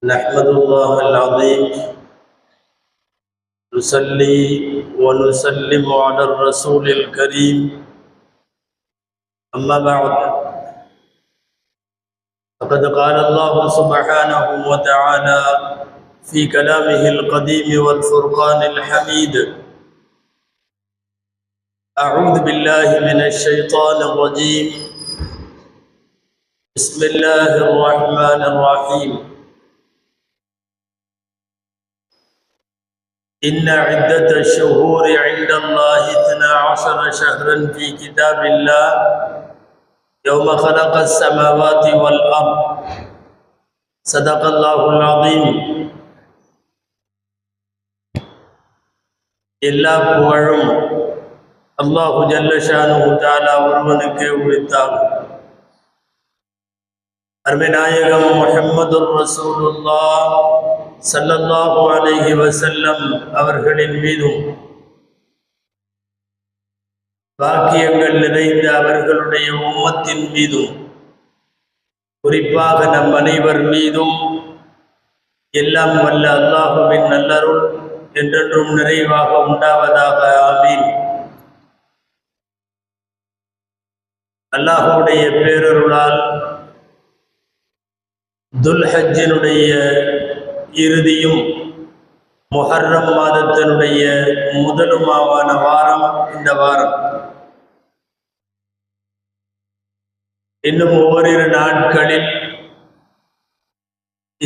نحمد الله العظيم نصلي ونسلم على الرسول الكريم أما بعد فقد قال الله سبحانه وتعالى في كلامه القديم والفرقان الحميد أعوذ بالله من الشيطان الرجيم بسم الله الرحمن الرحيم إن عدة الشهور عند الله 12 شهرا في كتاب الله يوم خلق السماوات والأرض صدق الله العظيم. எல்லா புகழும் அல்லாஹு ஜல்ல ஷானுஹு தஆலா ஒருவனுக்கே உரித்தாகும். அருமை நாயகம் முஹம்மதுர் ரசூலுல்லாஹ் ஸல்லல்லாஹு அலைஹி வஸல்லம் அவர்களின் மீதும் பாக்கியங்கள் நிறைந்த அவர்களுடைய உம்மத்தின் மீதும் குறிப்பாக நம் அனைவர் மீதும் எல்லாம் வல்ல அல்லாஹுவின் நல்லருள் என்றென்றும் நிறைவாக உண்டாவதாக. ஆமீன். அல்லாஹுடைய பேரருளால் துல்ஹஜ்ஜினுடைய இறுதியும் முஹர்ரம் மாதத்தினுடைய முதலுமாவான வாரம் இந்த வாரம். இன்னும் ஓரிரு நாட்களில்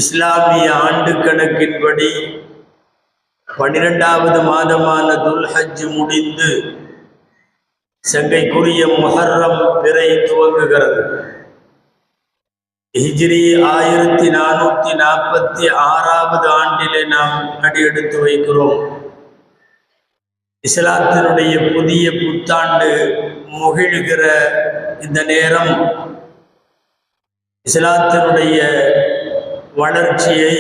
இஸ்லாமிய ஆண்டு கணக்கின்படி 12வது மாதமான துல்ஹஜ் முடிந்து சங்கைக்குரிய முஹர்ரம் பிறை துவங்குகிறது. ஹிஜ்ரி 1446வது ஆண்டிலே நாம் அடியெடுத்து வைக்கிறோம். இஸ்லாத்தினுடைய புதிய புத்தாண்டு முகிழ்கிற இந்த நேரம் இஸ்லாத்தினுடைய வளர்ச்சியை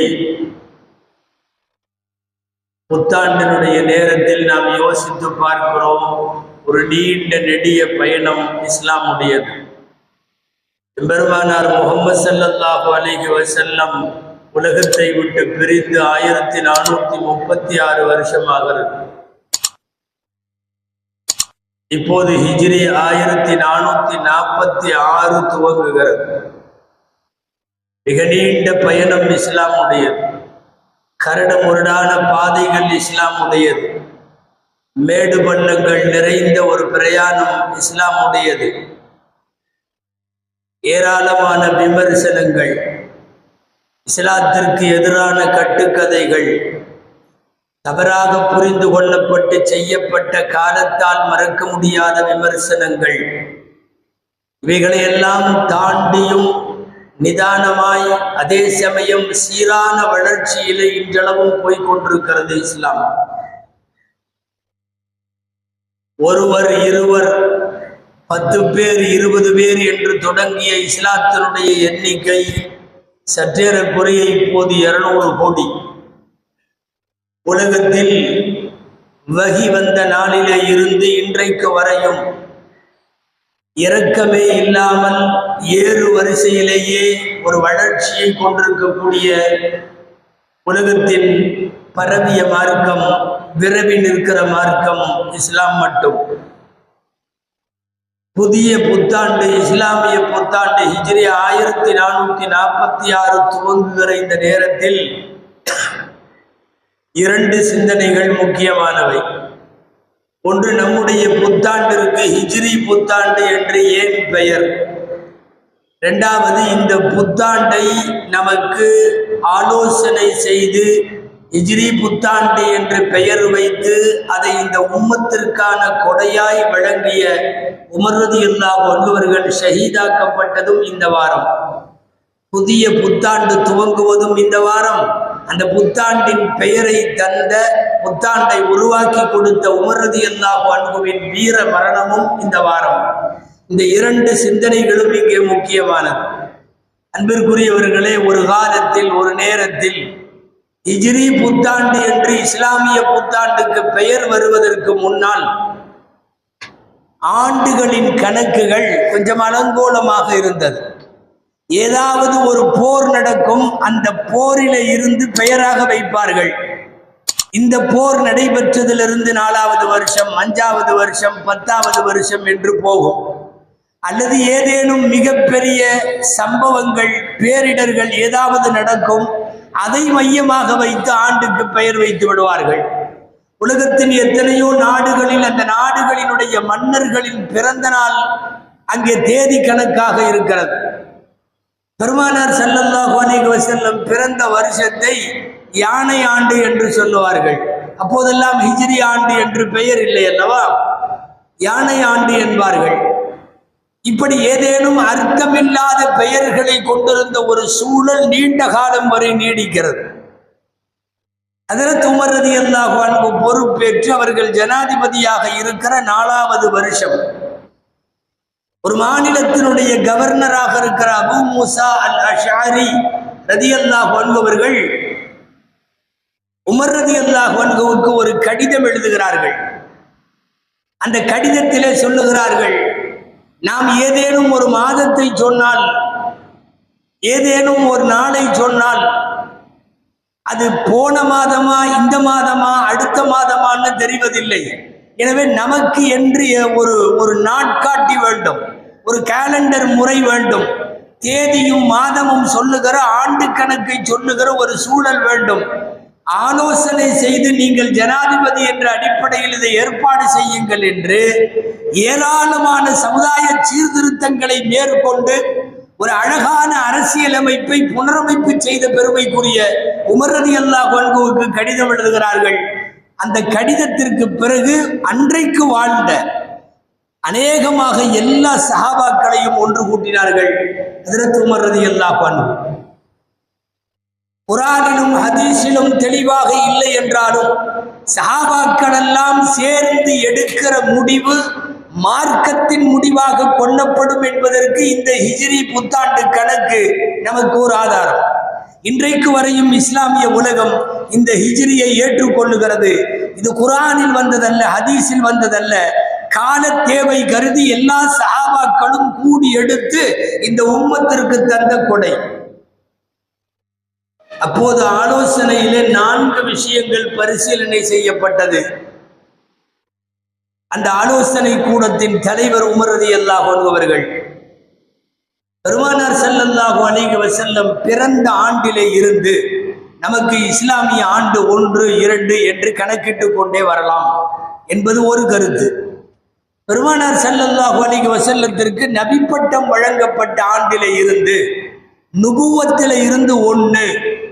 புத்தாண்டினுடைய நேரத்தில் நாம் யோசித்து பார்க்கிறோம். ஒரு நீண்ட நெடிய பயணம் இஸ்லாமுடையது. பெருமானார் முஹம்மது ஸல்லல்லாஹு அலைஹி வஸல்லம் உலகத்தை விட்டு பிரிந்து 1436 வருஷமாகிறது. இப்போது ஹிஜ்ரி 1446 துவங்குகிறது. மிக நீண்ட பயணம் இஸ்லாமுடையது. கரடு முரடான பாதைகள் இஸ்லாமுடையது. மேடு பள்ளங்கள் நிறைந்த ஒரு பிரயாணம் இஸ்லாமுடையது. ஏராளமான விமர்சனங்கள், இஸ்லாத்திற்கு எதிரான கட்டுக்கதைகள், தவறாக புரிந்து கொள்ளப்பட்டு செய்யப்பட்ட காலத்தால் மறக்க முடியாத விமர்சனங்கள், இவைகளையெல்லாம் தாண்டியும் நிதானமாய் அதே சமயம் சீரான வளர்ச்சியிலே இன்றளவும் போய்கொண்டிருக்கிறது இஸ்லாம். ஒருவர், இருவர், 10 பேர், 20 பேர் என்று தொடங்கிய இஸ்லாத்தினுடைய எண்ணிக்கை சற்றேறக்குறைய இப்போது 200 கோடி. உலகத்தில் வஹி வந்த நாளிலே இருந்து இன்றைக்கு வரையும் இரக்கமே இல்லாமல் ஏறு வரிசையிலேயே ஒரு வளர்ச்சியை கொண்டிருக்கக்கூடிய உலகத்தின் பரவிய மார்க்கம், விரவி நிற்கிற மார்க்கம் இஸ்லாம் மட்டும். புதிய புத்தாண்டு, இஸ்லாமிய புத்தாண்டு ஹிஜ்ரி 1446 துவங்குகிற இந்த நேரத்தில் 2 சிந்தனைகள் முக்கியமானவை. ஒன்று, நம்முடைய புத்தாண்டிற்கு ஹிஜ்ரி புத்தாண்டு என்று ஏன் பெயர்? இரண்டாவது, இந்த புத்தாண்டை நமக்கு ஆலோசனை செய்து ஹிஜ்ரி புத்தாண்டு என்று பெயர் வைத்து அதை இந்த உம்மத்திற்கான கொடையாய் வழங்கிய உமர் ரலியல்லாஹு அன்ஹு அவர்கள் ஷஹீதாக்கப்பட்டதும் இந்த வாரம். புதிய புத்தாண்டு துவங்குவதும் இந்த வாரம். அந்த புத்தாண்டின் பெயரை தந்த, புத்தாண்டை உருவாக்கி கொடுத்த உமர் ரலியல்லாஹு அன்ஹுவின் வீர மரணமும் இந்த வாரம். இந்த 2 சிந்தனைகளும் இங்கே முக்கியமானது. அன்பிற்குரியவர்களே, ஒரு காலத்தில், ஒரு நேரத்தில் ஹிஜ்ரி புத்தாண்டு என்று இஸ்லாமிய புத்தாண்டுக்கு பெயர் வருவதற்கு முன்னால் ஆண்டுகளின் கணக்குகள் கொஞ்சம் அலங்கோலமாக இருந்தது. ஏதாவது ஒரு போர் நடக்க நடக்கும் அந்த போரில இருந்து பெயராக வைப்பார்கள். இந்த போர் நடைபெற்றதிலிருந்து 4வது வருஷம், 5வது வருஷம், 10வது வருஷம் என்று போகும். அல்லது ஏதேனும் மிகப்பெரிய சம்பவங்கள், பேரிடர்கள் ஏதாவது நடக்கும், அதை மையமாக வைத்து ஆண்டுக்கு பெயர் வைத்து விடுவார்கள். உலகத்தின் எத்தனையோ நாடுகளில் அந்த நாடுகளினுடைய மன்னர்களின் பிறந்த நாள் அங்கே தேதி கணக்காக இருக்கிறது. பெருமானார் ஸல்லல்லாஹு அலைஹி வஸல்லம் பிறந்த வருஷத்தை யானை ஆண்டு என்று சொல்லுவார்கள். அப்போதெல்லாம் ஹிஜ்ரி ஆண்டு என்று பெயர் இல்லை அல்லவா, யானை ஆண்டு என்பார்கள். இப்படி ஏதேனும் அர்த்தமில்லாத பெயர்களை கொண்டிருந்த ஒரு சூழல் நீண்ட காலம் வரை நீடிக்கிறது. ஹஜ்ரத் உமர் ரலியல்லாஹு அன்ஹு பொறுப்பேற்று அவர்கள் ஜனாதிபதியாக இருக்கிற 4வது வருஷம் ஒரு மாநிலத்தினுடைய கவர்னராக இருக்கிற அபு மூசா அல் அஷ்அரி ரலியல்லாஹு அன்ஹு அவர்கள் உமர் ரலியல்லாஹு அன்ஹுவுக்கு ஒரு கடிதம் எழுதுகிறார்கள். அந்த கடிதத்திலே சொல்லுகிறார்கள், நாம் ஏதேனும் ஒரு மாதத்தை சொன்னால், ஏதேனும் ஒரு நாளை சொன்னால், அது போன மாதமா இந்த மாதமா அடுத்த மாதமான்னு தெரிவதில்லை. எனவே நமக்கு என்று ஒரு நாட்காட்டி வேண்டும், ஒரு கேலண்டர் முறை வேண்டும், தேதியும் மாதமும் சொல்லுகிற ஆண்டு கணக்கை சொல்லுகிற ஒரு சூழல் வேண்டும். ஆலோசனை செய்து நீங்கள் ஜனாதிபதி என்ற அடிப்படையில் இதை ஏற்பாடு செய்யுங்கள் என்று ஏராளமான சமுதாய சீர்திருத்தங்களை மேற்கொண்டு ஒரு அழகான அரசியலமைப்பை புனரமைப்பு செய்த பெருமைக்குரிய உமர் ரலியல்லாஹு அன்ஹுவுக்கு கடிதம் எழுதுகிறார்கள். அந்த கடிதத்திற்கு பிறகு அன்றைக்கு வாழ்ந்த அநேகமாக எல்லா சஹாபாக்களையும் ஒன்று கூட்டினார்கள். ஹஜ்ரத் உமர் ரலியல்லாஹு அன்ஹு குர்ஆனிலும் ஹதீஸிலும் தெளிவாக இல்லை என்றாலும் சஹாபாக்கள் எல்லாம் சேர்ந்து எடுக்கிற முடிவு மார்க்கத்தின் முடிவாக கொள்ளப்படும் என்பதற்கு இந்த ஹிஜ்ரி புத்தாண்டு கணக்கு நமக்கு ஒரு ஆதாரம். இன்றைக்கு வரையும் இஸ்லாமிய உலகம் இந்த ஹிஜ்ரியை ஏற்றுக்கொள்ளுகிறது. இது குர்ஆனில் வந்ததல்ல, ஹதீஸில் வந்ததல்ல, கால தேவை கருதி எல்லா சஹாபாக்களும் கூடி எடுத்து இந்த உம்மத்திற்கு தந்த கொடை. அப்போது ஆலோசனையிலே 4 விஷயங்கள் பரிசீலனை செய்யப்பட்டது. அந்த ஆலோசனை கூடத்தின் தலைவர் உமர் ரலியல்லாஹு அன்ஹு அவர்கள் பெருமானார் ஸல்லல்லாஹு அலைஹி வஸல்லம் பிறந்த ஆண்டிலே இருந்து நமக்கு இஸ்லாமிய ஆண்டு 1, 2 என்று கணக்கிட்டு கொண்டே வரலாம் என்பது ஒரு கருத்து. பெருமானார் ஸல்லல்லாஹு அலைஹி வஸல்லத்திற்கு நபிப்பட்டம் வழங்கப்பட்ட ஆண்டிலே இருந்து, நுபுவத்திலே இருந்து 1,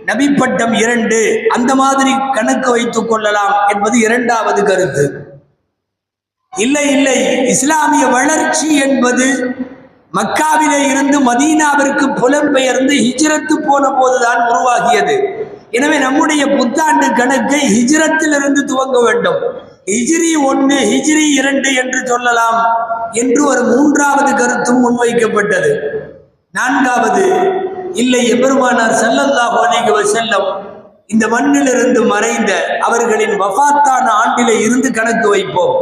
நபிப்பட்டம் 2, அந்த மாதிரி கணக்கு வைத்துக் கொள்ளலாம் என்பது 2வது கருத்து. இல்லை இல்லை, இஸ்லாமிய வளர்ச்சி என்பது மக்காவிலே இருந்து மதீனாவிற்கு புலம்பெயர்ந்து ஹிஜ்ரத்து போன போதுதான் உருவாகியது. எனவே நம்முடைய புத்தாண்டு கணக்கை ஹிஜ்ரத்திலிருந்து துவங்க வேண்டும். ஹிஜ்ரி 1, ஹிஜ்ரி 2 என்று சொல்லலாம் என்று ஒரு 3வது கருத்தும் முன்வைக்கப்பட்டது. 4வது, இல்லை, எபெருமானார் ஸல்லல்லாஹு அலைஹி வஸல்லம் இந்த மண்ணிலிருந்து மறைந்த அவர்களின் வஃபாத்தான ஆண்டிலே இருந்து கணக்கு வைப்போம்.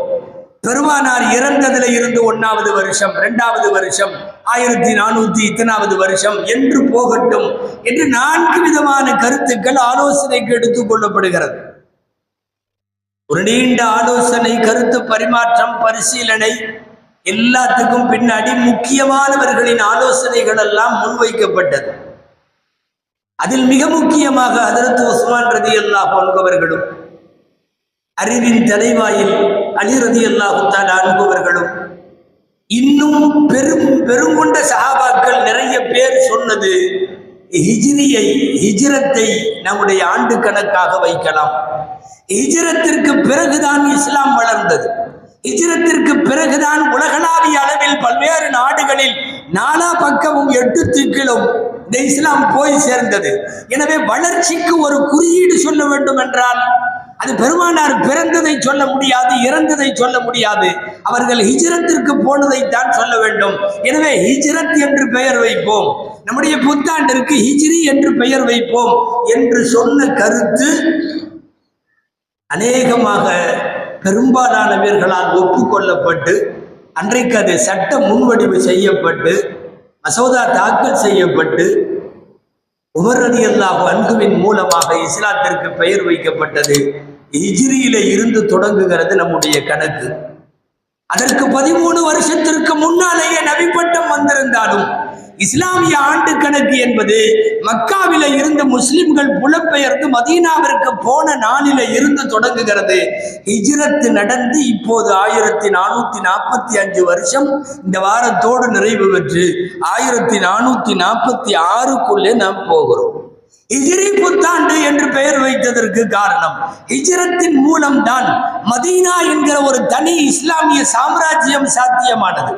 பெருமானார் இறந்ததில் இருந்து 1வது வருஷம், 2வது வருஷம், 1400 இத்தனாவது வருஷம் என்று போகட்டும் என்று 4 விதமான கருத்துக்கள் ஆலோசனைக்கு எடுத்துக் கொள்ளப்படுகிறது. ஒரு நீண்ட ஆலோசனை, கருத்து பரிமாற்றம், பரிசீலனை, எல்லாத்துக்கும் பின்னாடி முக்கியமானவர்களின் ஆலோசனைகள் எல்லாம் முன்வைக்கப்பட்டது. அதில் மிக முக்கியமாக ஹஜ்ரத் உஸ்மான் ரலியல்லாஹு அன்ஹு அவர்களும், அறிவின் தலைவாயில் அலி ரலியல்லாஹு தஆலா அன்ஹு அவர்களும், இன்னும் பெருங்கொண்ட சஹாபாக்கள் நிறைய பேர் சொன்னது ஹிஜ்ரத்தை நம்முடைய ஆண்டு கணக்காக வைக்கலாம். ஹிஜ்ரத்திற்கு பிறகுதான் இஸ்லாம் வளர்ந்தது. ஹிஜ்ரத்திற்கு பிறகுதான் உலகளாவிய அளவில் பல்வேறு நாடுகளில் 4 பக்கமும் 8 திக்கிலும் இந்த இஸ்லாம் போய் சேர்ந்தது. எனவே வளர்ச்சிக்கு ஒரு குறியீடு சொல்ல வேண்டும் என்றால் அது பெருமானார் பிறந்ததை சொல்ல முடியாது, இறந்ததை சொல்ல முடியாது, அவர்கள் ஹிஜ்ரத்திற்கு போனதைத்தான் சொல்ல வேண்டும். எனவே ஹிஜ்ரத் என்று பெயர் வைப்போம், நம்முடைய புத்தாண்டிற்கு ஹிஜ்ரி என்று பெயர் வைப்போம் என்று சொன்ன கருத்து அநேகமாக பெரும்பாலானவர்களால் ஒப்புக்கொள்ளப்பட்டு அன்றைக்கு அது சட்ட முன்வடிவு செய்யப்பட்டு மசோதா தாக்கல் செய்யப்பட்டு உமர் ரலியல்லாஹு அன்ஹுவின் மூலமாக இஸ்லாத்திற்கு பெயர் வைக்கப்பட்டது. ஹிஜ்ரியில இருந்து தொடங்குகிறது நம்முடைய கணக்கு. அதற்கு 13 வருஷத்திற்கு முன்னாலேயே நபி பட்டம் வந்திருந்தாலும் இஸ்லாமிய ஆண்டு கணக்கு என்பது மக்காவில இருந்து முஸ்லிம்கள் புலம்பெயர்ந்து மதீனாவிற்கு போன நாளில இருந்து தொடங்குகிறது. ஹிஜ்ரத் நடந்து இப்போது 1445 வருஷம் இந்த வாரத்தோடு நிறைவு பெற்று 1446க்குள்ளே நாம் போகிறோம். ஹிஜ்ரி புத்தாண்டு என்று பெயர் வைத்ததற்கு காரணம் ஹிஜ்ரத்தின் மூலம்தான் மதீனா என்கிற ஒரு தனி இஸ்லாமிய சாம்ராஜ்யம் சாத்தியமானது.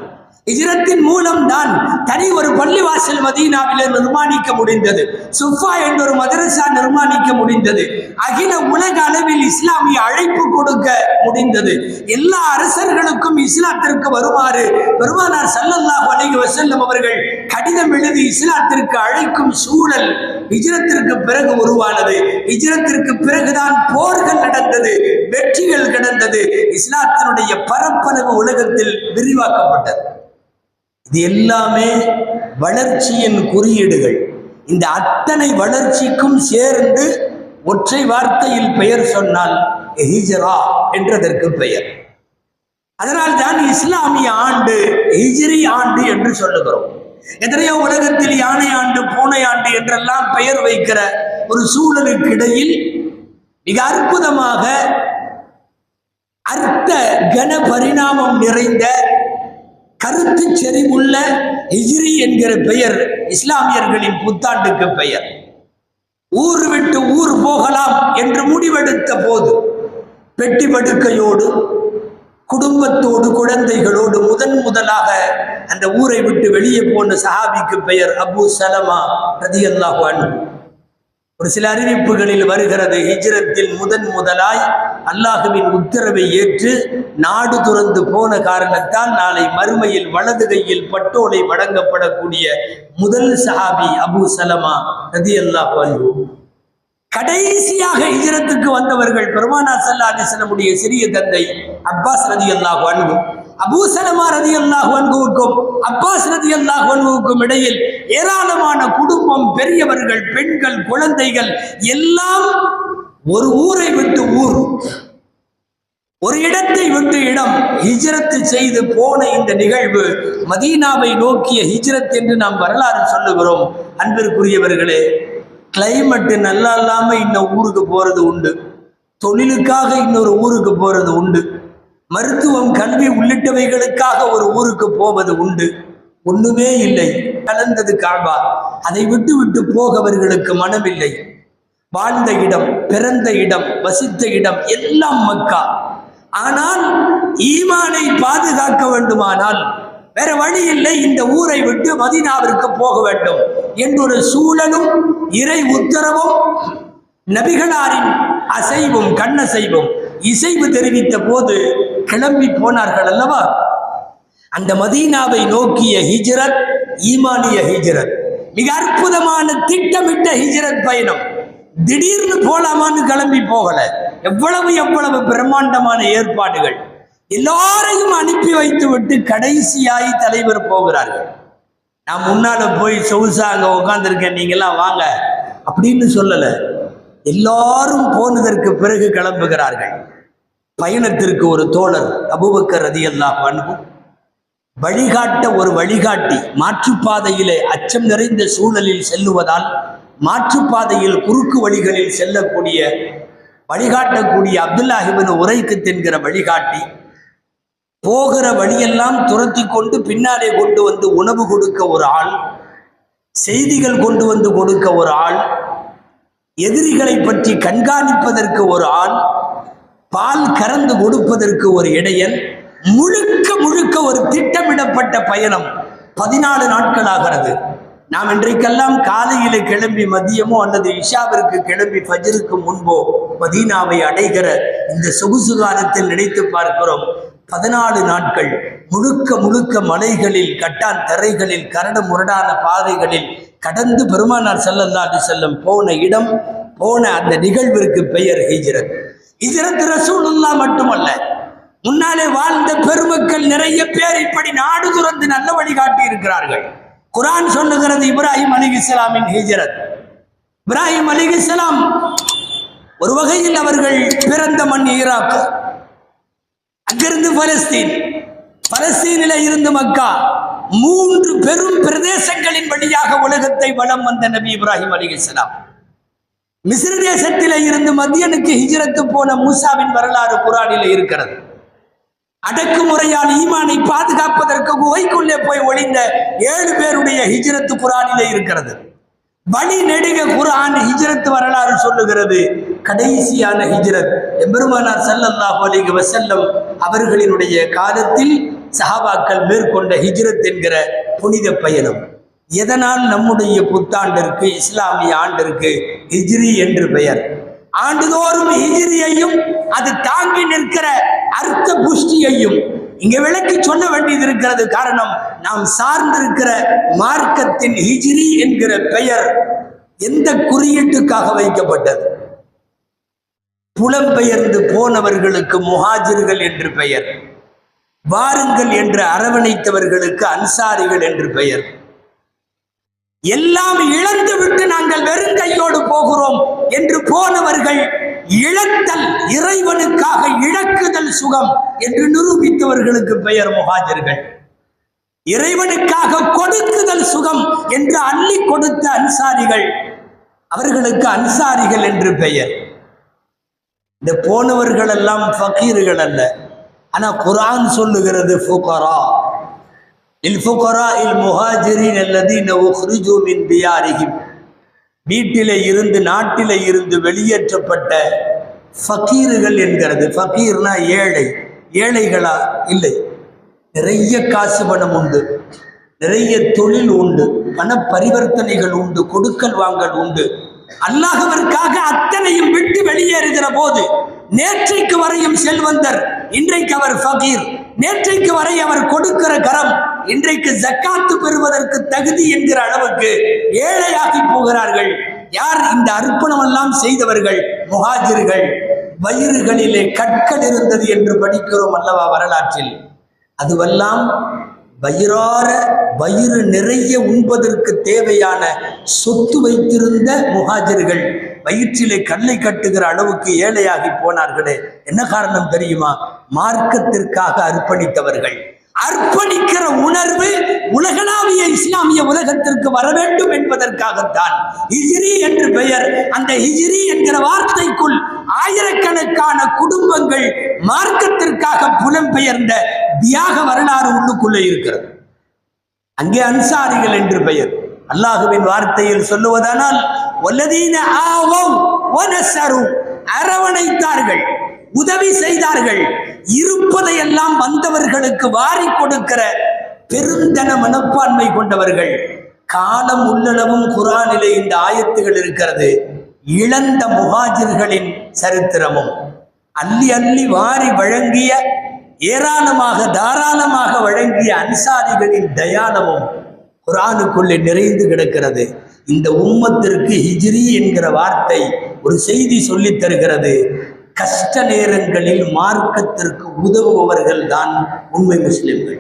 ஹிஜ்ரத்தின் மூலம்தான் தனி ஒரு பள்ளிவாசல் மதீனாவிலே நிர்மாணிக்க முடிந்தது. சுஃபா என்ற ஒரு மதரசா நிர்மாணிக்க முடிந்தது. அகில உலக அளவில் இஸ்லாமிய அழைப்பு கொடுக்க முடிந்தது. எல்லா அரசர்களுக்கும் இஸ்லாத்திற்கு வருமாறு பெருமானார் ஸல்லல்லாஹு அலைஹி வஸல்லம் அவர்கள் கடிதம் எழுதி இஸ்லாத்திற்கு அழைக்கும் சூழல் ஹிஜ்ரத்திற்கு பிறகு உருவானது. ஹிஜ்ரத்திற்கு பிறகுதான் போர்கள் நடந்தது, வெற்றிகள் நடந்தது, இஸ்லாத்தினுடைய பரப்பளவு உலகத்தில் விரிவாக்கப்பட்டது. இது எல்லாமே வளர்ச்சியின் குறியீடுகள். இந்த அத்தனை வளர்ச்சிக்கும் சேர்ந்து ஒற்றை வார்த்தையில் பெயர் சொன்னால் ஹிஜ்ரா என்றதற்கு பெயர். அதனால் தான் இஸ்லாமிய ஆண்டு ஹிஜ்ரி ஆண்டு என்று சொல்லுகிறோம். எத்தனையோ உலகத்தில் யானை ஆண்டு, பூனை ஆண்டு என்றெல்லாம் பெயர் வைக்கிற ஒரு சூழலுக்கு இடையில் மிக அற்புதமாக அர்த்த கன பரிணாமம் நிறைந்த கருத்து செறிவுள்ள ஹிஜ்ரி என்கிற பெயர் இஸ்லாமியர்களின் புத்தாண்டுக்கு பெயர். ஊர் விட்டு ஊர் போகலாம் என்று முடிவெடுத்த போது பெட்டி படுக்கையோடு குடும்பத்தோடு குழந்தைகளோடு முதலாக அந்த ஊரை விட்டு வெளியே போன சஹாபிக்கு பெயர் அபூ சலமா ரலியல்லாஹு அன்ஹு. ஒரு சில அறிவிப்புகளில் வருகிறது, ஹிஜ்ரத்தில் முதலாய் அல்லாஹுவின் உத்தரவை ஏற்று நாடு துறந்து போன காரணத்தால் நாளை மறுமையில் வலது கையில் பட்டோலை வழங்கப்படக்கூடிய முதல் சஹாபி அபூ சலமா ரலியல்லாஹு அன்ஹு. கடைசியாக ஹிஜ்ரத்துக்கு வந்தவர்கள் பெருமானார் ஸல்லல்லாஹு அலைஹி வஸல்லமுடைய சிறிய தந்தை அப்பாஸ் ரலியல்லாஹு அன்ஹு. அபூ சலமா ரலியல்லாஹு அன்ஹுவுக்கும் அப்பாஸ் ரலியல்லாஹு அன்ஹுவுக்கும் இடையில் ஏராளமான குடும்பம், பெரியவர்கள், பெண்கள், குழந்தைகள் எல்லாம் ஒரு ஊரை விட்டு ஊர், ஒரு இடத்தை விட்டு இடம் ஹிஜ்ரத் செய்து போன இந்த நிகழ்வு மதீனாவை நோக்கிய ஹிஜ்ரத் என்று நாம் வரலாறு சொல்லுகிறோம். அன்பிற்குரியவர்களே, கிளைமேட் நல்லா இல்லாம இன்னும் ஊருக்கு போறது உண்டு, தொழிலுக்காக இன்னொரு ஊருக்கு போறது உண்டு, மருத்துவம், கல்வி உள்ளிட்டவைகளுக்காக ஒரு ஊருக்கு போவது உண்டு. ஒண்ணுமே இல்லை, கலந்தது காபா. அதை விட்டு விட்டு போகவர்களுக்கு மனமில்லை. வாழ்ந்த இடம், பிறந்த இடம், வசித்த இடம் எல்லாம் மக்கா. ஆனால் ஈமானை பாதுகாக்க வேண்டுமானால் வேற வழி இல்லை, இந்த ஊரை விட்டு மதீனாவிற்கு போக வேண்டும் என்றொரு சூழலும் இறை உத்தரவும் நபிகளாரின் அசைவும் கண்ணசைவும் இசைவு தெரிவித்த போது கிளம்பி போனார்கள் அல்லவா. அந்த மதீனாவை நோக்கிய ஹிஜ்ரத் ஈமானிய ஹிஜ்ரத், மிக அற்புதமான திட்டமிட்ட ஹிஜ்ரத் பயணம். திடீர்னு போலாமான்னு கிளம்பி போகல. எவ்வளவு பிரம்மாண்டமான ஏற்பாடுகள். எல்லாரையும் அனுப்பி வைத்து விட்டு கடைசியாய் தலைவர் போகிறார்கள். நான் முன்னால போய் சொகுசா அங்க உட்கார்ந்துருக்கேன், நீங்கெல்லாம் வாங்க அப்படின்னு சொல்லல. எல்லாரும் போனதற்கு பிறகு கிளம்புகிறார்கள். பயணத்திற்கு ஒரு தோழர் அபூபக்கர் ரலியல்லாஹு அன்ஹு, வழிகாட்ட ஒரு வழிகாட்டி. மாற்றுப்பாதையிலே அச்சம் நிறைந்த சூழலில் செல்லுவதால் மாற்றுப்பாதையில் குறுக்கு வழிகளில் செல்லக்கூடிய வழிகாட்டக்கூடிய அப்துல்லாஹ் இப்னு உரைக்கத் என்கிற வழிகாட்டி போகிற வழியெல்லாம் துரத்தி கொண்டு பின்னாலே கொண்டு வந்து உணவு கொடுக்க ஒரு ஆள், செய்திகள் கொண்டு வந்து கொடுக்க ஒரு ஆள், எதிரிகளை பற்றி கண்காணிப்பதற்கு ஒரு ஆள், பால் கறந்து கொடுப்பதற்கு ஒரு இடையன், முழுக்க ஒரு திட்டமிடப்பட்ட பயணம். 14 நாட்கள் ஆகிறது. நாம் இன்றைக்கெல்லாம் காலையில கிளம்பி மதியமோ அல்லது இஷாவிற்கு கிளம்பி ஃபஜ்ருக்கு முன்போ மதீனாவை அடைகிற இந்த சொகுசு காலத்தில் நினைத்து பார்க்கிறோம். 14 நாட்கள் முழுக்க மலைகளில், கட்டான் தரைகளில், கரடு முரடான பாதைகளில் கடந்து பெருமானார் ஸல்லல்லாஹு அலைஹி வஸல்லம் போன இடம், போன அந்த நிகழ்விற்கு பெயர் ஹிஜ்ரத். ஹிஜ்ரத் ரசூலுல்லாஹ் மட்டுமல்ல, முன்னாலே வாழ்ந்த பெருமக்கள் நிறைய பேர் இப்படி நாடு துறந்து நல்ல வழிகாட்டி இருக்கிறார்கள். குர்ஆன் சொல்லுகிறது இப்ராஹிம் அலைஹிஸ்ஸலாமின் ஹிஜ்ரத். இப்ராஹிம் அலைஹிஸ்ஸலாம் ஒரு வகையில் அவர்கள் பிறந்த மண் ஈராக், அங்கிருந்து பலஸ்தீனில இருந்து மக்கா, 3 பெரும் பிரதேசங்களின் வழியாக உலகத்தை வலம் வந்த நபி இப்ராஹிம் அலைஹிஸ்ஸலாம். மிஸ்ர் தேசத்திலே இருந்து மத்தியனுக்கு ஹிஜ்ரத்து போன மூசாவின் வரலாறு குர்ஆனிலே இருக்கிறது. அடக்குமுறையால் ஈமானை பாதுகாப்பதற்கு குகைக்குள்ளே போய் ஒளிந்த 7 பேருடைய ஹிஜ்ரத்து குர்ஆனிலே இருக்கிறது. வழி நெடுக குர்ஆன் ஹிஜ்ரத் வரலாறு சொல்லுகிறது. கடைசியான ஹிஜ்ரத் எம்பெருமானார் ஸல்லல்லாஹு அலைஹி வஸல்லம் அவர்களினுடைய காலத்தில் சஹாபாக்கள் மேற்கொண்ட ஹிஜ்ரத் என்கிற புனித பயணம். எதனால் நம்முடைய புத்தாண்டிற்கு, இஸ்லாமிய ஆண்டிற்கு ஹிஜ்ரி என்று பெயர்? ஆண்டுதோறும் ஹிஜ்ரியையும் அது தாங்கி நிற்கிற அர்த்த புஷ்டியையும் இங்க விளக்கி சொல்ல வேண்டியது இருக்கிறது. காரணம், நாம் சார்ந்திருக்கிற மார்க்கத்தின் ஹிஜ்ரி என்கிற பெயர் எந்த குறியீட்டுக்காக வைக்கப்பட்டது? புலம்பெயர்ந்து போனவர்களுக்கு முஹாஜிர்கள் என்று பெயர், வாருங்கள் என்று அரவணைத்தவர்களுக்கு அன்சாரிகள் என்று பெயர். எல்லாம் இழந்து விட்டு நாங்கள் வெறுங்கையோடு போகிறோம் என்று போனவர்கள் இழத்தல், இறைவனுக்காக இழக்குதல் சுகம் என்று நிரூபித்தவர்களுக்கு பெயர் முஹாஜிர்கள். இறைவனுக்காக கொடுக்குதல் சுகம் என்று அள்ளி கொடுத்த அன்சாரிகள், அவர்களுக்கு அன்சாரிகள் என்று பெயர். இந்த போனவர்கள் எல்லாம் ஃபகீர்கள் அல்ல. ஆனா குர்ஆன் சொல்லுகிறது ஃபுகரா இல் முஹாஜிரின் அல்லதீன உக்ரிஜூ மின் தியாரிஹிம், வீட்டிலே இருந்து, நாட்டிலே இருந்து வெளியேற்றப்பட்ட ஃபகீர்கள் என்கிறது. ஃபகீர்னா ஏழை. ஏழைகளா? இல்லை, நிறைய காசு பணம் உண்டு, நிறைய தொழில் உண்டு, பண பரிவர்த்தனைகள் உண்டு, கொடுக்கல் வாங்கல் உண்டு. அல்லாஹ்விற்காக அத்தனையும் விட்டு வெளியேறுகிற போது நேற்றைக்கு வரையும் செல்வந்தர், இன்றைக்கு அவர் ஃபகீர். நேற்றைக்கு வரை அவர் கொடுக்கிற கரம் இன்றைக்கு ஜக்காத்து பெறுவதற்கு தகுதி என்கிற அளவுக்கு ஏழையாகி போகிறார்கள். யார் இந்த அர்ப்பணம் எல்லாம் செய்தவர்கள்? முஹாஜிர்கள். வயிறுகளிலே கற்கள் இருந்தது என்று படிக்கிறோம் அல்லவா வரலாற்றில். அதுவெல்லாம் வயிறார, வயிறு நிறைய உண்பதற்கு தேவையான சொத்து வைத்திருந்த முஹாஜிர்கள் வயிற்றிலே கல்லை கட்டுகிற அளவுக்கு ஏழையாகி போனார்களே. என்ன காரணம் தெரியுமா? மார்க்கத்திற்காக அர்ப்பணித்தவர்கள். அர்ப்பணிக்கிற உணர்வு உலகளாவிய இஸ்லாமிய உலகத்திற்கு வர வேண்டும் என்பதற்காகத்தான் ஹிஜ்ரி என்று பெயர். அந்த ஹிஜ்ரி என்கிற வார்த்தைக்குள் ஆயிரக்கணக்கான குடும்பங்கள் மார்க்கத்திற்காக புலம்பெயர்ந்த தியாக வரலாறு உள்ளுக்குள்ளே இருக்கிறது. அங்கே அன்சாரிகள் என்று பெயர். அல்லாஹுவின் வார்த்தையில் சொல்லுவதானால் வல்லதீன ஆவவ் வனஸரு, அரவணைத்தார்கள், உதவி செய்தார்கள், இருப்பதையெல்லாம் வந்தவர்களுக்கு வாரி கொடுக்கிற பெருந்தன மனப்பான்மை கொண்டவர்கள். காலம் உள்ளளவும் குர்ஆனிலே இந்த ஆயத்துகள் இருக்கிறது. இழந்த முஹாஜிர்களின் சரித்திரமும், அள்ளி அள்ளி வாரி வழங்கிய, ஏராளமாக தாராளமாக வழங்கிய அன்சாரிகளின் தயானமும் குர்ஆனுக்குள்ளே நிறைந்து கிடக்கிறது. இந்த உம்மத்திற்கு ஹிஜ்ரி என்கிற வார்த்தை ஒரு செய்தி சொல்லித் தருகிறது. கஷ்ட நேரங்களில் மார்க்கத்திற்கு உதவுபவர்கள் தான் உண்மை முஸ்லிம்கள்.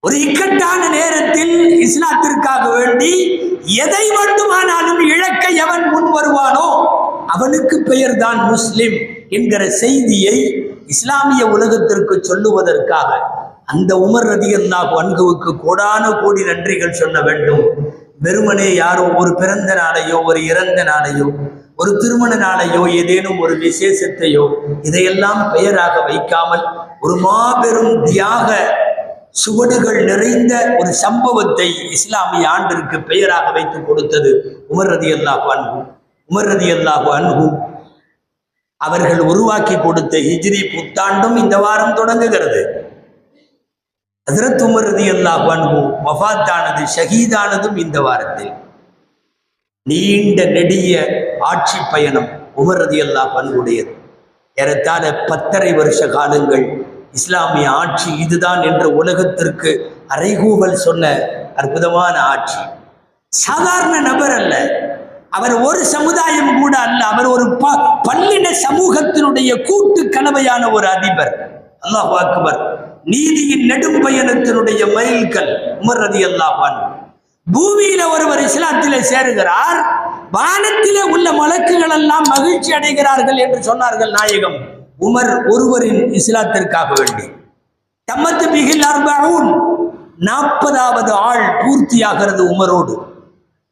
ஒரு இக்கட்டான நேரத்தில் இஸ்லாத்திற்காக வேண்டி எதை வேண்டுமானாலும் இழக்க எவன் முன் வருவானோ அவனுக்கு பெயர் தான் முஸ்லிம் என்கிற செய்தியை இஸ்லாமிய உலகத்திற்கு சொல்லுவதற்காக அந்த உமர் ரலியல்லாஹு அன்ஹுவுக்கு கோடான கோடி நன்றிகள் சொல்ல வேண்டும். வெறுமனே யாரோ ஒரு பிறந்த நாளையோ, ஒரு இறந்த நாளையோ, ஒரு திருமண நாளையோ, ஏதேனும் ஒரு விசேஷத்தையோ இதையெல்லாம் பெயராக வைக்காமல் ஒரு மாபெரும் தியாக சுவடுகள் நிறைந்த ஒரு சம்பவத்தை இஸ்லாமிய ஆண்டிற்கு பெயராக வைத்து கொடுத்தது உமர் ரலியல்லாஹு அன்ஹு. உமர் ரலியல்லாஹு அன்ஹு அவர்கள் உருவாக்கி கொடுத்த ஹிஜ்ரி புத்தாண்டும் இந்த வாரம் தொடங்குகிறது. ஹஜ்ரத் உமர் ரலியல்லாஹு அன்ஹு வஃபாத்தானது, ஷஹீதானதும் இந்த வாரத்தில். நீண்ட நெடிய ஆட்சி பயணம் உமர் ரலியல்லாஹு அன்ஹுடையது. ஏறத்தாழ 10.5 வருஷ காலங்கள் இஸ்லாமிய ஆட்சி இதுதான் என்ற உலகத்திற்கு அறைகூவல் சொன்ன அற்புதமான ஆட்சி. சாதாரண நபர் அல்ல அவர், ஒரு சமுதாயம் கூட அல்ல, அவர் ஒரு பல்லின சமூகத்தினுடைய கூட்டு கலவையான ஒரு அதிபர். அல்லாஹ் அக்பர். நீதியின் நெடும் பயணத்தினுடைய மைல்கல் உமர் ரலியல்லாஹு அன்ஹு. பூமியில ஒருவர் இஸ்லாத்திலே சேருகிறார், வானத்திலே உள்ள மலக்குகள் எல்லாம் மகிழ்ச்சி அடைகிறார்கள் என்று சொன்னார்கள் நாயகம். உமர் ஒருவரின் இஸ்லாத்திற்காக வேண்டி தம்மத்து பிகில் 40வது ஆள் பூர்த்தியாகிறது. உமரோடு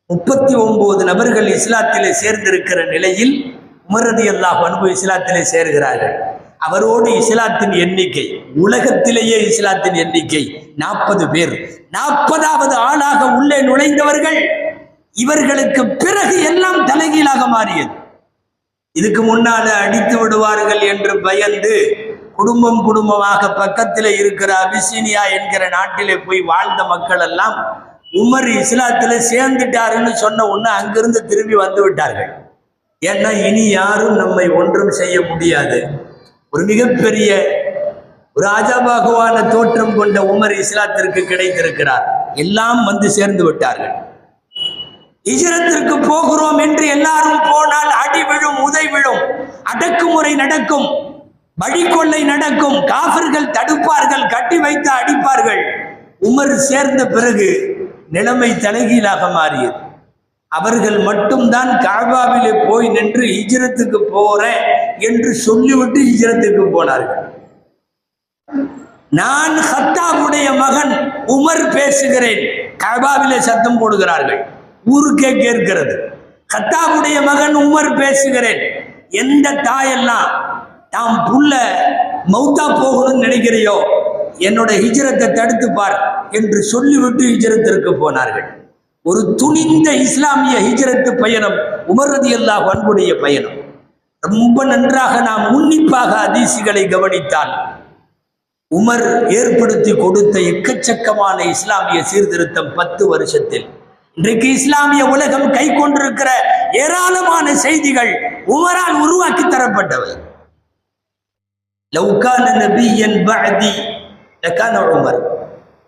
39 நபர்கள் இஸ்லாத்திலே சேர்ந்திருக்கிற நிலையில் உமர் ரலியல்லாஹு அன்ஹு இஸ்லாத்திலே சேர்கிறார்கள். அவரோடு இஸ்லாத்தின் எண்ணிக்கை, உலகத்திலேயே இஸ்லாத்தின் எண்ணிக்கை 40 பேர். 40வது ஆளாக உள்ளே நுழைந்தவர்கள். இவர்களுக்கு பிறகு எல்லாம் தலைகீழாக மாறியது. இதுக்கு முன்னால அடித்து விடுவார்கள் என்று பயந்து குடும்பம் குடும்பமாக பக்கத்தில் இருக்கிற அபிசீனியா என்கிற நாட்டிலே போய் வாழ்ந்த மக்கள் எல்லாம் உமர் இஸ்லாத்துல சேர்ந்துட்டாருன்னு சொன்ன உடனே அங்கிருந்து திரும்பி வந்து விட்டார்கள். ஏன்னா இனி யாரும் நம்மை ஒன்றும் செய்ய முடியாது. ஒரு மிகப்பெரிய ஒரு ராஜாபாகுவான தோற்றம் கொண்ட உமர் இஸ்லாத்திற்கு கிடைத்திருக்கிறார். எல்லாம் வந்து சேர்ந்து விட்டார்கள். ஹிஜ்ரத்திற்கு போகிறோம் என்று எல்லாரும் போனால் அடி விழும், உதை விழும், அடக்குமுறை நடக்கும், வழிகொள்ளை நடக்கும், காஃபிர்கள் தடுப்பார்கள், கட்டி வைத்து அடிப்பார்கள். உமர் சேர்ந்த பிறகு நிலைமை தலைகீழாக மாறியது. அவர்கள் மட்டும்தான் காபாவிலே போய் நின்று ஹிஜ்ரத்துக்கு போறேன் என்று சொல்லிவிட்டு ஹிஜ்ரத்துக்கு போனார்கள். நான் கத்தாபுடைய மகன் உமர் பேசுகிறேன், காபாவிலே சத்தம் போடுகிறார்கள், ஊருக்கே கேட்கிறது. கத்தாபுடைய மகன் உமர் பேசுகிறேன். எந்த தாயெல்லாம் தாம் புள்ள மௌத்தா போகணும்னு நினைக்கிறையோ என்னோட ஹிஜ்ரத்தை தடுத்து பார் என்று சொல்லிவிட்டு ஹிஜ்ரத்திற்கு போனார்கள். ஒரு துணிந்த இஸ்லாமிய ஹிஜ்ரத்து பயணம் உமர் ரலியல்லாஹு அன்ஹுடைய பயணம். ரொம்ப நன்றாக நாம் உன்னிப்பாக ஹதீஸுகளை கவனித்தால் உமர் ஏற்படுத்தி கொடுத்த எக்கச்சக்கமான இஸ்லாமிய சீர்திருத்தம் 10 வருஷத்தில் இன்றைக்கு இஸ்லாமிய உலகம் கை கொண்டிருக்கிற ஏராளமான செய்திகள் உமரால் உருவாக்கி தரப்பட்டவை. லவ்கான நபியன் பஅதி லகான உமர்.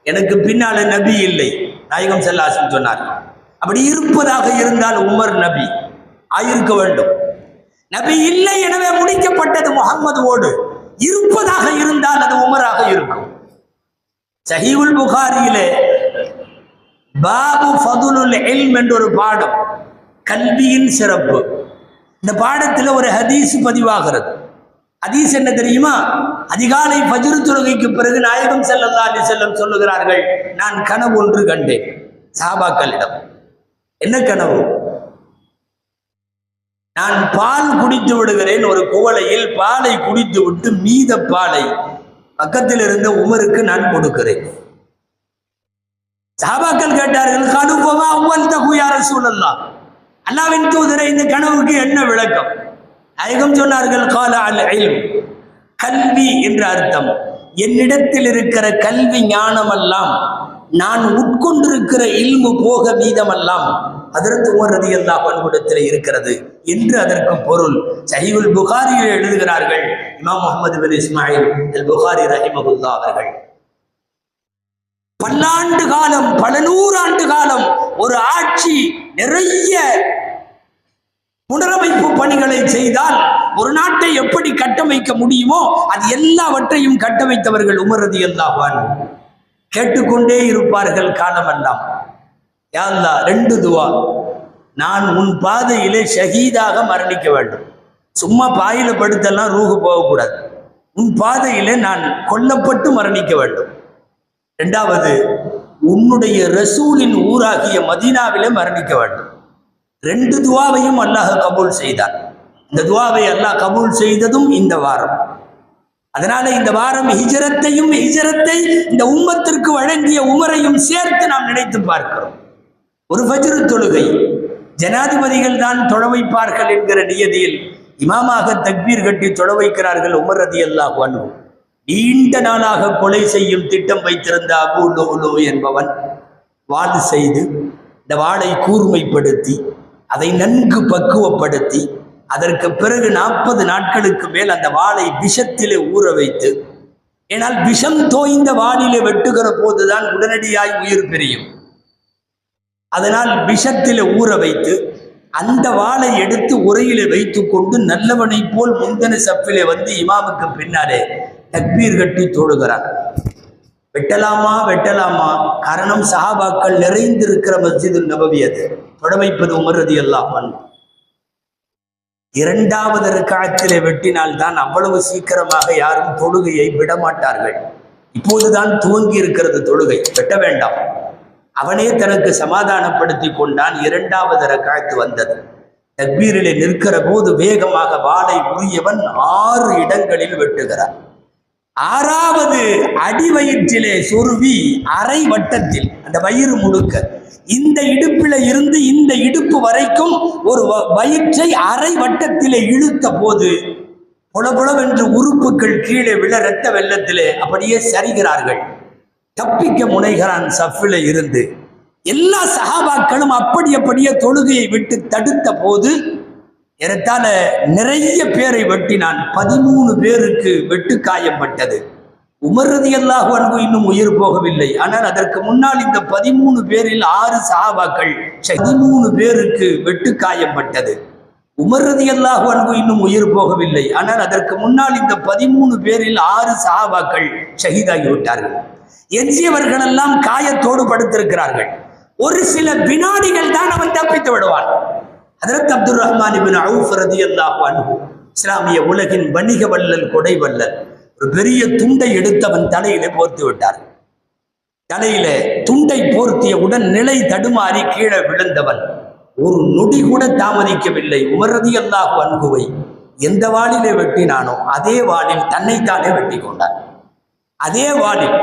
எனக்கு பின்னால நபி இல்லை, நாயகம் ஸல்லல்லாஹு அலைஹி வஸல்லம் சொன்னார். அப்படி இருப்பதாக இருந்தால் உமர் நபி ஆயிருக்க வேண்டும். நபி இல்லை, எனவே முடிக்கப்பட்டது முஹம்மதுவோடு. இருப்பதாக இருந்தால் அது உமராக இருக்கும். சஹீஹுல் புகாரியிலே பாபு ஃபதுலுல் இல்ம் என்ற ஒரு பாடம், கல்வியின் சிறப்பு. இந்த பாடத்தில் ஒரு ஹதீஸ் பதிவாகிறது. ஹதீஸ் என்ன தெரியுமா? அதிகாலை ஃபஜ்ர் தொழுகைக்கு பிறகு நாயகம் ஸல்லல்லாஹு அலைஹி வஸல்லம் சொல்லுகிறார்கள், நான் கனவு ஒன்று கண்டேன். சஹாபாக்களிடம், என்ன கனவு? நான் பால் குடித்து விடுகிறேன், ஒரு குவளையில் பாலை குடித்து விட்டு மீத பாலை பக்கத்தில் இருந்த உமருக்கு நான் கொடுக்கிறேன். சஹாபாக்கள் கேட்டார்கள், கனுபவா அவ்வல் தகு யா ரசூலல்லாஹ், அல்லாஹ்வின் தூதரே இந்த கனவுக்கு என்ன விளக்கம்? நாயகம் சொன்னார்கள், கால அல் இல்ம், கல்வி என்ற அர்த்தம். என்னிடத்தில் இருக்கிற கல்வி ஞானமெல்லாம் நான் உட்கொண்டிருக்கிற இல்மு போக மீதமெல்லாம் ஹஜ்ரத் உமர் ரலியல்லாஹு அன்ஹு இடத்தில் இருக்கிறது என்று அதற்கு பொருள். சஹீஹுல் புகாரியில் எழுதுகிறார்கள் இமாம் முஹம்மது பின் இஸ்மாயில் அல் புகாரி ரஹிமஹுல்லாஹ் அவர்கள், பல்லாண்டு காலம், பல நூறாண்டு காலம் ஒரு ஆட்சி நிறைய புனரமைப்பு பணிகளை செய்தால் ஒரு நாட்டை எப்படி கட்டமைக்க முடியுமோ அது எல்லாவற்றையும் கட்டமைத்தவர்கள் உமர் ரலியல்லாஹு அன்ஹு. கேட்டுக்கொண்டே இருப்பார்கள் காலமெல்லாம். யா அல்லாஹ், 2 துவா. நான் உன் பாதையிலே ஷஹீதாக மரணிக்க வேண்டும். சும்மா பாயில படுத்தெல்லாம் ரூஹு போகக்கூடாது. உன் பாதையிலே நான் கொல்லப்பட்டு மரணிக்க வேண்டும். 2வது, உன்னுடைய ரசூலின் ஊராகிய மதீனாவிலே மரணிக்க வேண்டும். 2 துவாவையும் அல்லாஹ் கபூல் செய்தார். இந்த துவாவை அல்லாஹ் கபூல் செய்ததும் இந்த வாரம். அதனால இந்த வாரம் ஹிஜ்ரத்தையும் ஹிஜ்ரத்தை இந்த உம்மத்திற்கு வழங்கிய உமரையும் சேர்த்து நாம் நினைத்து பார்க்கிறோம். ஒரு ஃபஜ்ர் தொழுகை ஜனாதிபதிகள் தான் தொழ வைப்பார்கள் என்கிற நியதியில் இமாமாக தக்பீர் கட்டி தொழ வைக்கிறார்கள் உமர் ரலியல்லாஹு அன்ஹு. நீண்ட நாளாக கொலை செய்யும் திட்டம் வைத்திருந்த அபூ லுலு என்பவன் வாள் செய்து இந்த வாளை கூர்மைப்படுத்தி அதை நன்கு பக்குவப்படுத்தி அதற்கு பிறகு 40 நாட்களுக்கு மேல் அந்த வாளை விஷத்திலே ஊற வைத்து, ஏனால் விஷம் தோய்ந்த வாளிலே வெட்டுகிற போதுதான் உடனடியாய் உயிர் பிரியும். அதனால் விஷத்திலே ஊற வைத்து அந்த வாளை எடுத்து உரையிலே வைத்து கொண்டு நல்லவனை போல் முந்தன சப்பிலே வந்து இமாமுக்கு பின்னாலே தக்பீர் கட்டி தொழுகிறார். வெட்டலாமா வெட்டலாமா? காரணம் சஹாபாக்கள் நிறைந்திருக்கிற மஸ்ஜிது நபவி அது. தொட வைப்பது உமர் ரலியல்லாஹு அன்ஹு. இரண்டாவது ரக்காத்திலே வெட்டினால்தான் அவ்வளவு சீக்கிரமாக யாரும் தொழுகையை விடமாட்டார்கள். இப்போதுதான் துவங்கி இருக்கிறது தொழுகை, வெட்ட வேண்டாம். அவனே தனக்கு சமாதானப்படுத்தி கொண்டான். இரண்டாவது ரக்காத்து வந்தது. தக்பீரிலே நிற்கிற போது வேகமாக வாளை உரியவன் 6 இடங்களில் வெட்டுகிறான். 6வது அடிவயிற்றிலே சொருவி அரை வட்டத்தில், அந்த வயிறு முழுக்க, இந்த இடுப்பில இருந்து இந்த இடுப்பு வரைக்கும் ஒரு வயிற்றை அரை வட்டத்திலே இழுத்த போது புலபுலவென்று உறுப்புகள் கீழே விழ இரத்த வெள்ளத்திலே அப்படியே சரிகிறார்கள். தப்பிக்க முனைகிறான் சஃபில இருந்து. எல்லா சஹாபாக்களும் அப்படியே தொழுகையை விட்டு தடுத்த போது ஏறத்தாழ நிறைய பேரை வெட்டினான். 13 பேருக்கு வெட்டு காயப்பட்டது. உமர் ரலியல்லாஹு அன்ஹு இன்னும் உயிர் போகவில்லை. ஆனால் அதற்கு முன்னால் இந்த 13 பேரில் 6 சஹாபாக்கள் 13 பேருக்கு வெட்டு காயப்பட்டது. உமர் ரலியல்லாஹு அன்ஹு இன்னும் உயிர் போகவில்லை. ஆனால் அதற்கு முன்னால் இந்த 13 பேரில் 6 சஹாபாக்கள் ஷஹீதாகி விட்டார்கள். எஞ்சியவர்கள் எல்லாம் காயத்தோடு படுத்திருக்கிறார்கள். ஒரு சில வினாடிகள் தான் அவன் தப்பித்து விடுவான். ஹஜ்ரத் அப்துர் ரஹ்மான் இப்னு அவுஃப் ரலியல்லாஹு அன்ஹு, இஸ்லாமிய உலகின் வணிக வல்லல், கொடை வல்லல், ஒரு பெரிய துண்டை எடுத்தவன் தலையிலே போர்த்து விட்டார். தலையில துண்டை போர்த்தியவுடன் நிலை தடுமாறி கீழே விழுந்தவன் ஒரு நொடி கூட தாமதிக்கவில்லை. உமர் ரலியல்லாஹு அன்ஹுவை எந்த வாளிலே வெட்டினானோ அதே வாளில் தன்னைத்தானே வெட்டி கொண்டான். அதே வாளில்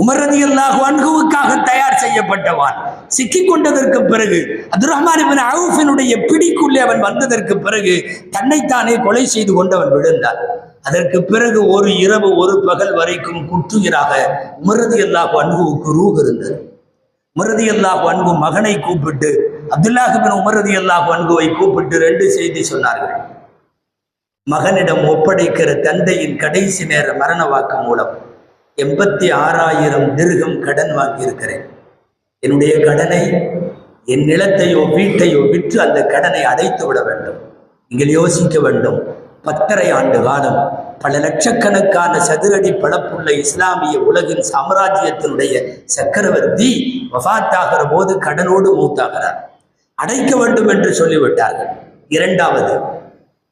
உமர் ரலியல்லாஹு அன்ஹுவுக்காக தயார் செய்யப்பட்ட வாள் சிக்கிக் கொண்டதற்கு பிறகு, அப்துர் ரஹ்மான் இப்னு அவுஃபினுடைய பிடிக்குள்ளே அவன் வந்ததற்கு பிறகு தன்னைத்தானே கொலை செய்து கொண்டவன் விழுந்தான். அதற்கு பிறகு ஒரு இரவு ஒரு பகல் வரைக்கும் குற்றுயிராக உமர் ரலியல்லாஹு அன்ஹுவுக்கு ரூஹ் இருந்தது. உமர் ரலியல்லாஹு அன்ஹு மகனை கூப்பிட்டு, அப்துல்லாஹ் இப்னு உமர் ரலியல்லாஹு அன்ஹுவை கூப்பிட்டு 2 செய்தி சொன்னார்கள். மகனிடம் ஒப்படைக்கிற தந்தையின் கடைசி நேர மரண வாக்கு மூலம் 86,000 திர்ஹம் கடன் வாங்கியிருக்கிறேன். என்னுடைய கடனை, என் நிலத்தையோ வீட்டையோ விற்று அந்த கடனை அடைத்து விட வேண்டும். நீங்கள் யோசிக்க வேண்டும். 10.5 ஆண்டு காலம் பல லட்சக்கணக்கான சதுரடி பளப்புள்ள இஸ்லாமிய உலகின் சாம்ராஜ்யத்தினுடைய சக்கரவர்த்தி வஃபாத்தாகிற போது கடனோடு மூத்தாகிறார். அடைக்க வேண்டும் என்று சொல்லிவிட்டார்கள். இரண்டாவது,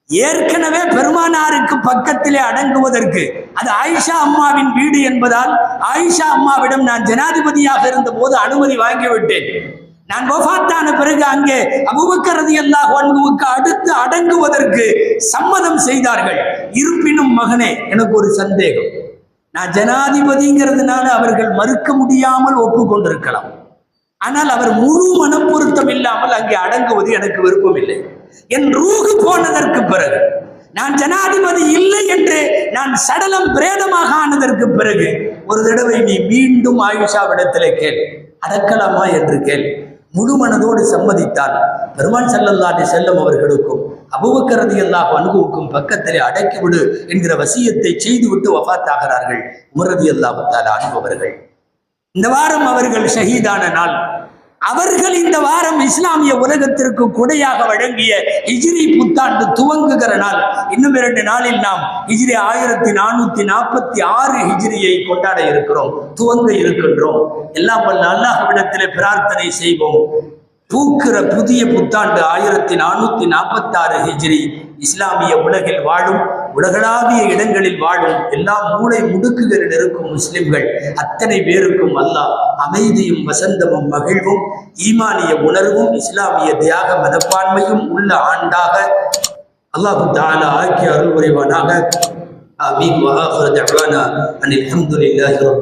ஏற்கனவே பெருமானாருக்கு பக்கத்திலே அடங்குவதற்கு, அது ஆயிஷா அம்மாவின் வீடு என்பதால் ஆயிஷா அம்மாவிடம் நான் ஜனாதிபதியாக இருந்த போது அனுமதி வாங்கிவிட்டேன். நான் வஃபாத்தான பிறகு அங்கே அபூபக்கர் ரலியல்லாஹு அன்ஹுவுக்கு அடுத்து அடங்குவதற்கு சம்மதம் செய்தார்கள். இருப்பினும் மகனே, எனக்கு ஒரு சந்தேகம். நான் ஜனாதிபதிங்கிறதுனால அவர்கள் மறுக்க முடியாமல் ஒப்புக்கொண்டிருக்கலாம். ஆனால் அவர் முழு மனப்பொருத்தம் இல்லாமல் அங்கே அடங்குவது எனக்கு விருப்பம் இல்லை. என் ரூஹு போனதற்கு பிறகு, நான் ஜனாதிபதி இல்லை என்று நான் சடலம் பிரேதமாக ஆனதற்கு பிறகு ஒரு தடவை நீ மீண்டும் ஆயிஷாவிடத்திலே கேள், அடக்கலாமா என்று கேள். முழு மனதோடு சம்மதித்தால் பெருமான் ஸல்லல்லாஹு அலைஹி வஸல்லம் அவர்களுக்கும் அபூபக்கர் ரலியல்லாஹு அன்ஹுவுக்கும் பக்கத்திலே அடக்கிவிடு என்கிற வசியத்தை செய்துவிட்டு வஃபாத்தாகிறார்கள் உமர் ரலியல்லாஹு தஆலா அன்ஹு அவர்கள். இந்த வாரம் அவர்கள் ஷஹீதான நாள். அவர்கள் இந்த வாரம் இஸ்லாமிய உலகத்திற்கு கொடையாக வழங்கிய ஹிஜ்ரி புத்தாண்டு துவங்குகிற நாள். இன்னும் 2 நாளில் நாம் ஹிஜ்ரி 1446 ஹிஜ்ரியை கொண்டாட இருக்கிறோம், துவங்க இருக்கின்றோம். எல்லாம் வல்ல அல்லாஹ்விடத்திலே பிரார்த்தனை செய்வோம். பூக்கிற புதிய புத்தாண்டு 1446 ஹிஜ்ரி இஸ்லாமிய உலகில் வாழும், உலகளாவிய இடங்களில் வாழும் எல்லா மூளை முடுக்குகளில் இருக்கும் முஸ்லிம்கள் அத்தனை பேருக்கும் அல்லாஹ் அமைதியும் வசந்தமும் மகிழ்வும் ஈமானிய உணர்வும் இஸ்லாமிய தியாக மனப்பான்மையும் உள்ள ஆண்டாக அல்லாஹு தஆலா ஆக்கி அருள் புரிவானாக. ஆமீன். வ ஆகிரு தஅவானா அனில் ஹம்துலில்லாஹி ரப்பில்